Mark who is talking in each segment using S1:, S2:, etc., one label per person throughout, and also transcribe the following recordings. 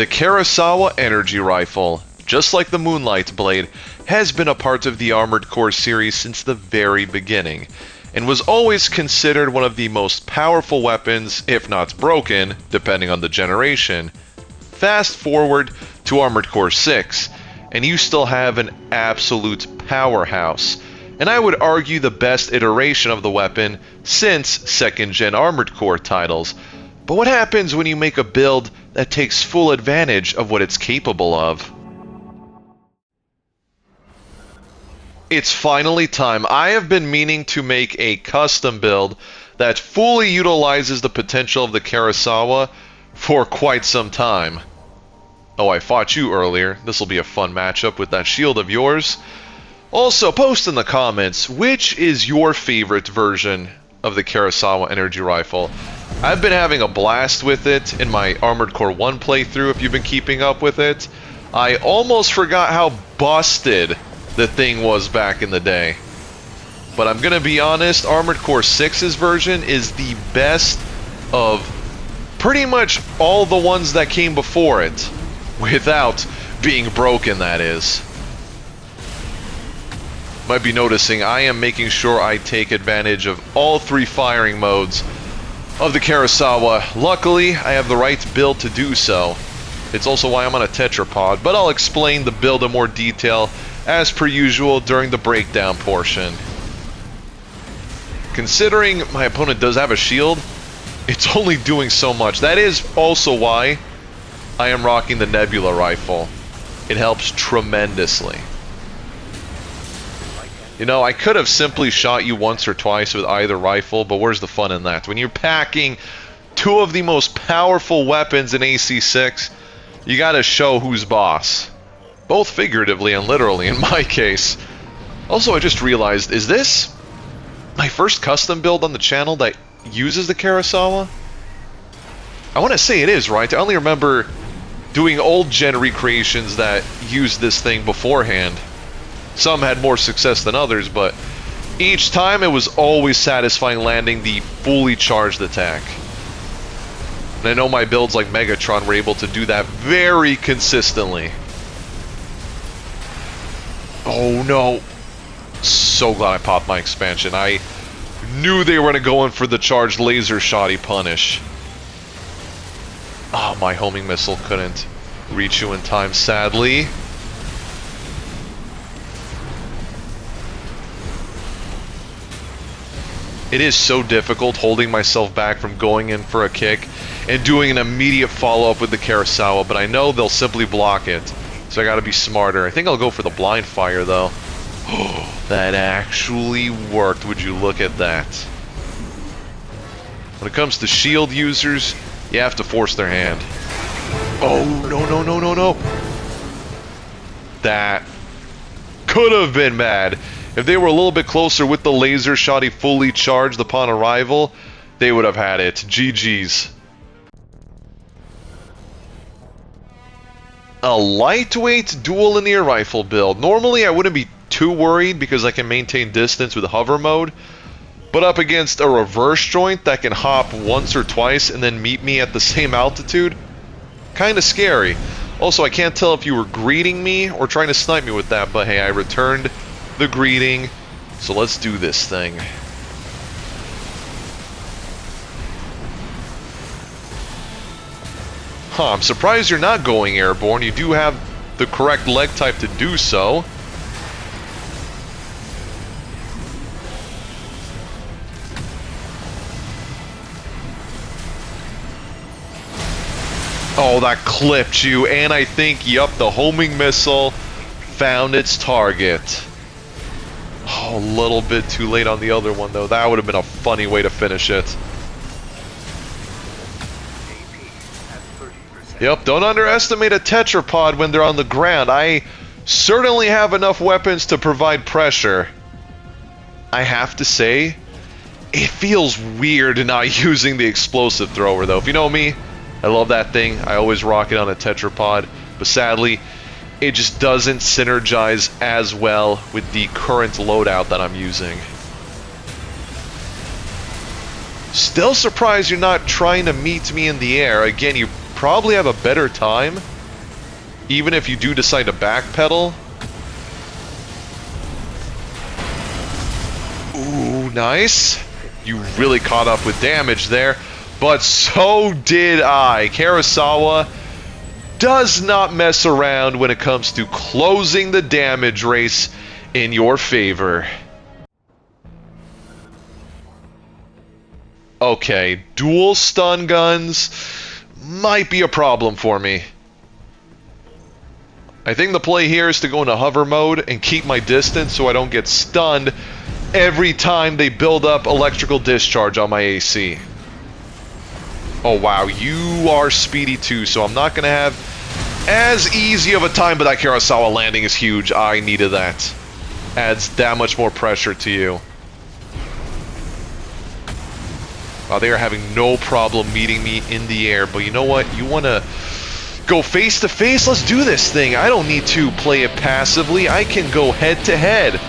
S1: The Karasawa energy rifle, just like the Moonlight Blade, has been a part of the Armored Core series since the very beginning, and was always considered one of the most powerful weapons, if not broken, depending on the generation. Fast forward to Armored Core 6, and you still have an absolute powerhouse, and I would argue the best iteration of the weapon since 2nd Gen Armored Core titles. But what happens when you make a build that takes full advantage of what it's capable of? It's finally time. I have been meaning to make a custom build that fully utilizes the potential of the Karasawa for quite some time. Oh, I fought you earlier. This will be a fun matchup with that shield of yours. Also, post in the comments, which is your favorite version of the Karasawa energy rifle? I've been having a blast with it in my Armored Core 1 playthrough, if you've been keeping up with it. I almost forgot how busted the thing was back in the day. But I'm gonna be honest, Armored Core 6's version is the best of pretty much all the ones that came before it. Without being broken, that is. Might be noticing I am making sure I take advantage of all 3 firing modes of the Karasawa. Luckily, I have the right build to do so. It's also why I'm on a tetrapod, but I'll explain the build in more detail as per usual during the breakdown portion. Considering my opponent does have a shield, it's only doing so much. That is also why I am rocking the Nebula rifle. It helps tremendously. You know, I could have simply shot you once or twice with either rifle, but where's the fun in that? When you're packing 2 of the most powerful weapons in AC6, you gotta show who's boss. Both figuratively and literally, in my case. Also, I just realized, is this my first custom build on the channel that uses the Karasawa? I want to say it is, right? I only remember doing old gen recreations that used this thing beforehand. Some had more success than others, but each time it was always satisfying landing the fully charged attack. And I know my builds like Megatron were able to do that very consistently. Oh no. So glad I popped my expansion. I knew they were going to go in for the charged laser shotty punish. Oh, my homing missile couldn't reach you in time, sadly. It is so difficult holding myself back from going in for a kick and doing an immediate follow-up with the Karasawa, but I know they'll simply block it, so I gotta be smarter. I think I'll go for the blind fire, though. Oh, that actually worked. Would you look at that? When it comes to shield users, you have to force their hand. Oh, no, no, no, no, no. That could have been bad. If they were a little bit closer with the laser shotty fully charged upon arrival, they would have had it. GG's. A lightweight dual linear rifle build. Normally I wouldn't be too worried because I can maintain distance with hover mode, but up against a reverse joint that can hop once or twice and then meet me at the same altitude, kinda scary. Also, I can't tell if you were greeting me or trying to snipe me with that, but hey, I returned the greeting, so let's do this thing. Huh, I'm surprised you're not going airborne. You do have the correct leg type to do so. Oh, that clipped you, and I think, yup, the homing missile found its target. Oh, a little bit too late on the other one, though. That would have been a funny way to finish it. Yep, don't underestimate a tetrapod when they're on the ground. I certainly have enough weapons to provide pressure. I have to say, it feels weird not using the explosive thrower, though. If you know me, I love that thing. I always rock it on a tetrapod, but sadly, it just doesn't synergize as well with the current loadout that I'm using. Still surprised you're not trying to meet me in the air. Again, you probably have a better time, even if you do decide to backpedal. Ooh, nice. You really caught up with damage there, but so did I. Karasawa does not mess around when it comes to closing the damage race in your favor. Okay, dual stun guns might be a problem for me. I think the play here is to go into hover mode and keep my distance so I don't get stunned every time they build up electrical discharge on my AC. Oh wow, you are speedy too, so I'm not going to have as easy of a time, but that Karasawa landing is huge. I needed that. Adds that much more pressure to you. Wow, they are having no problem meeting me in the air, but you know what? You want to go face to face? Let's do this thing. I don't need to play it passively. I can go head to head.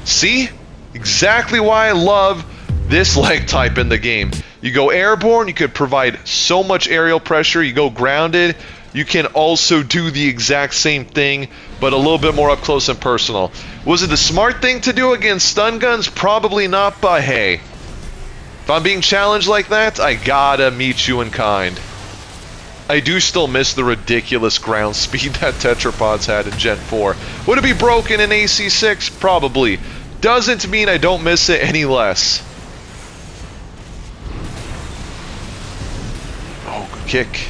S1: See? Exactly why I love this leg type in the game. You go airborne, you could provide so much aerial pressure. You go grounded, you can also do the exact same thing, but a little bit more up close and personal. Was it the smart thing to do against stun guns? Probably not, but hey. If I'm being challenged like that, I gotta meet you in kind. I do still miss the ridiculous ground speed that tetrapods had in Gen 4. Would it be broken in AC6? Probably. Doesn't mean I don't miss it any less. Oh, good kick.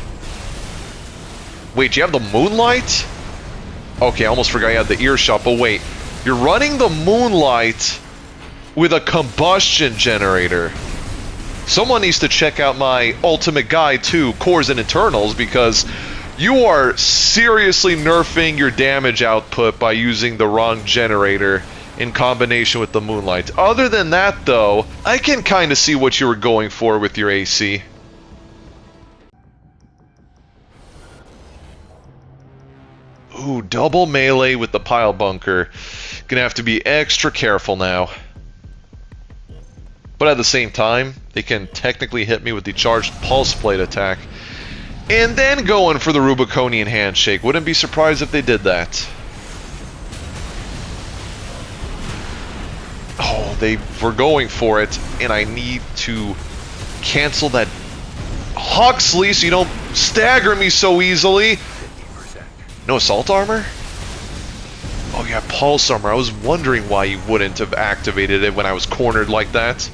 S1: Wait, you have the Moonlight? Okay, I almost forgot you had the earshot, but wait. You're running the Moonlight with a combustion generator. Someone needs to check out my ultimate guide to cores and internals, because you are seriously nerfing your damage output by using the wrong generator in combination with the Moonlight. Other than that, though, I can kind of see what you were going for with your AC. Ooh, double melee with the pile bunker. Gonna have to be extra careful now. But at the same time, they can technically hit me with the charged pulse plate attack. And then go in for the Rubiconian handshake. Wouldn't be surprised if they did that. Oh, they were going for it, and I need to cancel that Huxley so you don't stagger me so easily. No assault armor? Oh yeah, pulse armor. I was wondering why you wouldn't have activated it when I was cornered like that.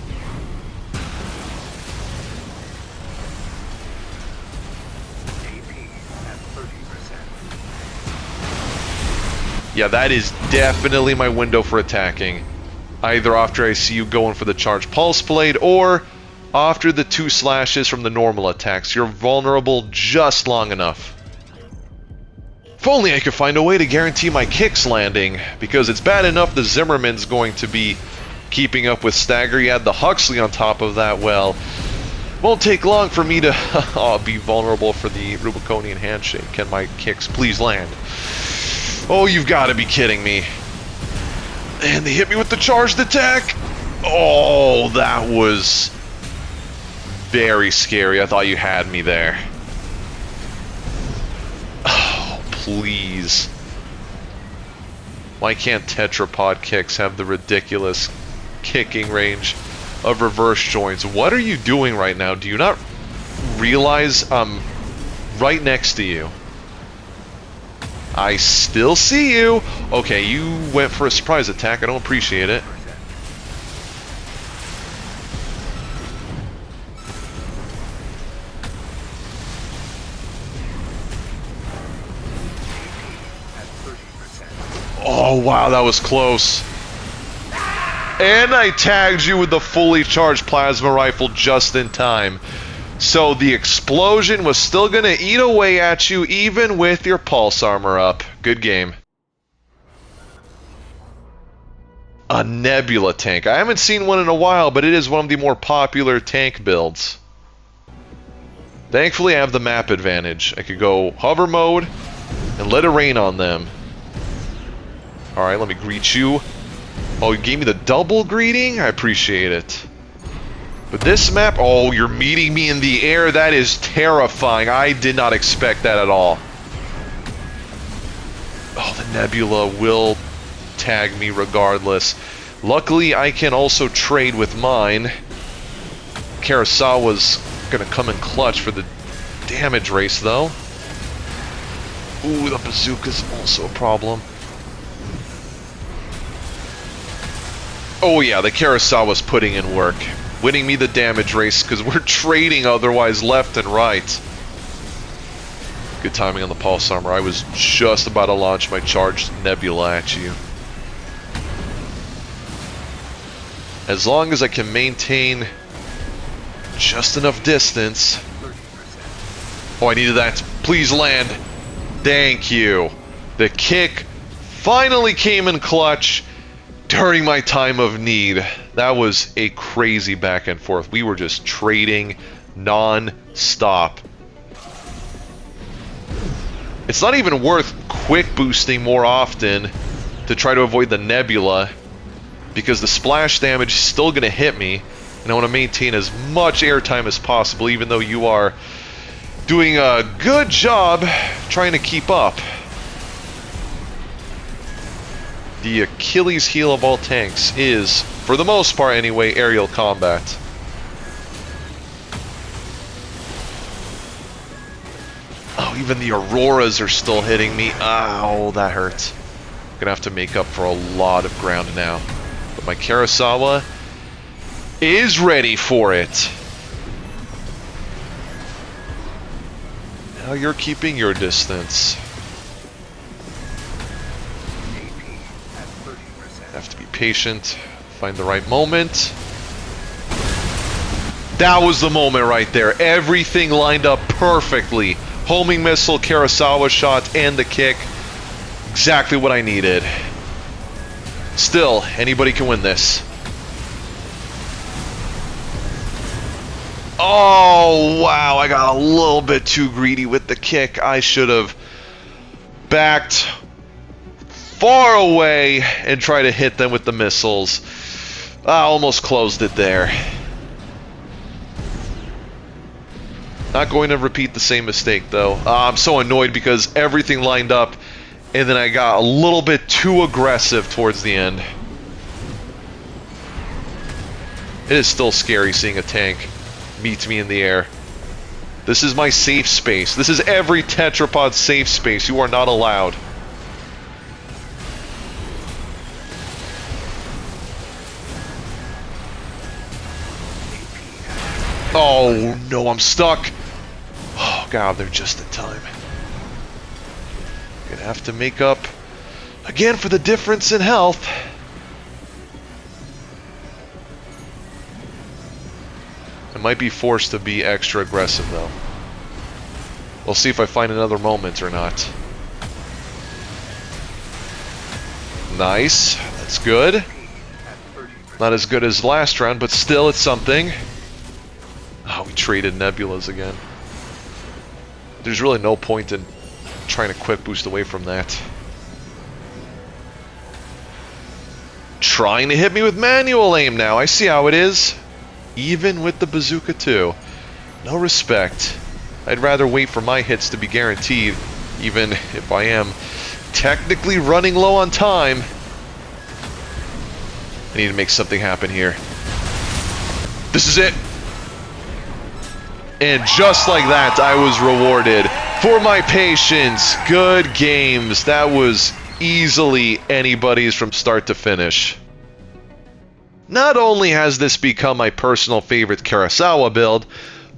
S1: Yeah, that is definitely my window for attacking. Either after I see you going for the charged pulse blade, or after the 2 slashes from the normal attacks. You're vulnerable just long enough. If only I could find a way to guarantee my kicks landing, because it's bad enough the Zimmerman's going to be keeping up with stagger. You add the Huxley on top of that, well, won't take long for me to be vulnerable for the Rubiconian handshake. Can my kicks please land? Oh, you've got to be kidding me. And they hit me with the charged attack. Oh, that was very scary. I thought you had me there. Oh, please. Why can't tetrapod kicks have the ridiculous kicking range of reverse joints? What are you doing right now? Do you not realize I'm right next to you? I still see you. Okay, you went for a surprise attack. I don't appreciate it. Oh, wow, that was close. And I tagged you with the fully charged plasma rifle just in time. So the explosion was still going to eat away at you even with your pulse armor up. Good game. A Nebula tank. I haven't seen one in a while, but it is one of the more popular tank builds. Thankfully, I have the map advantage. I could go hover mode and let it rain on them. Alright, let me greet you. Oh, you gave me the double greeting? I appreciate it. But this map, oh, you're meeting me in the air. That is terrifying. I did not expect that at all. Oh, the nebula will tag me regardless. Luckily, I can also trade with mine. Karasawa's gonna come in clutch for the damage race, though. Ooh, the bazooka's also a problem. Oh yeah, the Karasawa's putting in work. Winning me the damage race, because we're trading otherwise left and right. Good timing on the pulse armor. I was just about to launch my charged nebula at you. As long as I can maintain just enough distance. Oh, I needed that. Please land. Thank you. The kick finally came in clutch during my time of need. That was a crazy back and forth. We were just trading non-stop. It's not even worth quick boosting more often to try to avoid the nebula, because the splash damage is still going to hit me, and I want to maintain as much airtime as possible, even though you are doing a good job trying to keep up. The Achilles heel of all tanks is, for the most part anyway, aerial combat. Oh, even the Auroras are still hitting me. Ow, that hurt. I'm gonna have to make up for a lot of ground now. But my Karasawa is ready for it. Now you're keeping your distance. Have to be patient, find the right moment. That was the moment right there. Everything lined up perfectly. Homing missile, Karasawa shot, and the kick. Exactly what I needed. Still, anybody can win this. Oh, wow, I got a little bit too greedy with the kick. I should have backed far away and try to hit them with the missiles. I almost closed it there. Not going to repeat the same mistake, though. I'm so annoyed because everything lined up, and then I got a little bit too aggressive towards the end. It is still scary seeing a tank meet me in the air. This is my safe space. This is every tetrapod's safe space. You are not allowed. Oh no, I'm stuck. Oh god, they're just in time. Gonna have to make up again for the difference in health. I might be forced to be extra aggressive though. We'll see if I find another moment or not. Nice, that's good. Not as good as last round, but still it's something. Oh, we traded nebulas again. There's really no point in trying to quick boost away from that. Trying to hit me with manual aim now. I see how it is. Even with the bazooka too. No respect. I'd rather wait for my hits to be guaranteed, even if I am technically running low on time. I need to make something happen here. This is it. And just like that, I was rewarded for my patience. Good games. That was easily anybody's from start to finish. Not only has this become my personal favorite Karasawa build,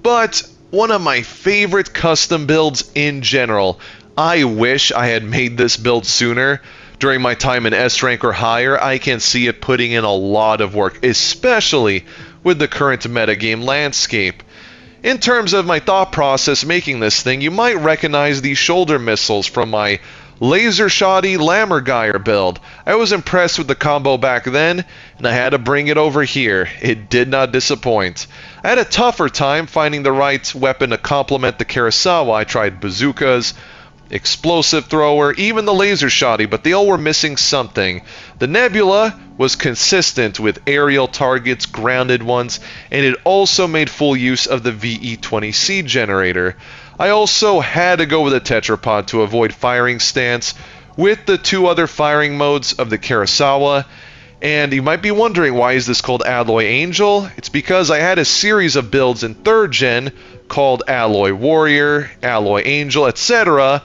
S1: but one of my favorite custom builds in general. I wish I had made this build sooner. During my time in S rank or higher, I can see it putting in a lot of work, especially with the current metagame landscape. In terms of my thought process making this thing, you might recognize these shoulder missiles from my laser shoddy Lammergeier build. I was impressed with the combo back then, and I had to bring it over here. It did not disappoint. I had a tougher time finding the right weapon to complement the Karasawa. I tried bazookas, explosive thrower, even the laser shotty, but they all were missing something. The Nebula was consistent with aerial targets, grounded ones, and it also made full use of the VE-20C generator. I also had to go with a tetrapod to avoid firing stance with the two other firing modes of the Karasawa. And you might be wondering, why is this called Alloy Angel? It's because I had a series of builds in 3rd gen called Alloy Warrior, Alloy Angel, etc.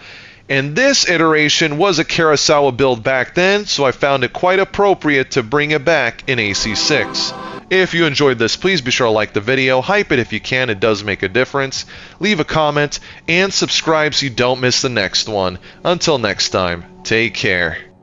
S1: And this iteration was a Karasawa build back then, so I found it quite appropriate to bring it back in AC6. If you enjoyed this, please be sure to like the video, hype it if you can, it does make a difference. Leave a comment, and subscribe so you don't miss the next one. Until next time, take care.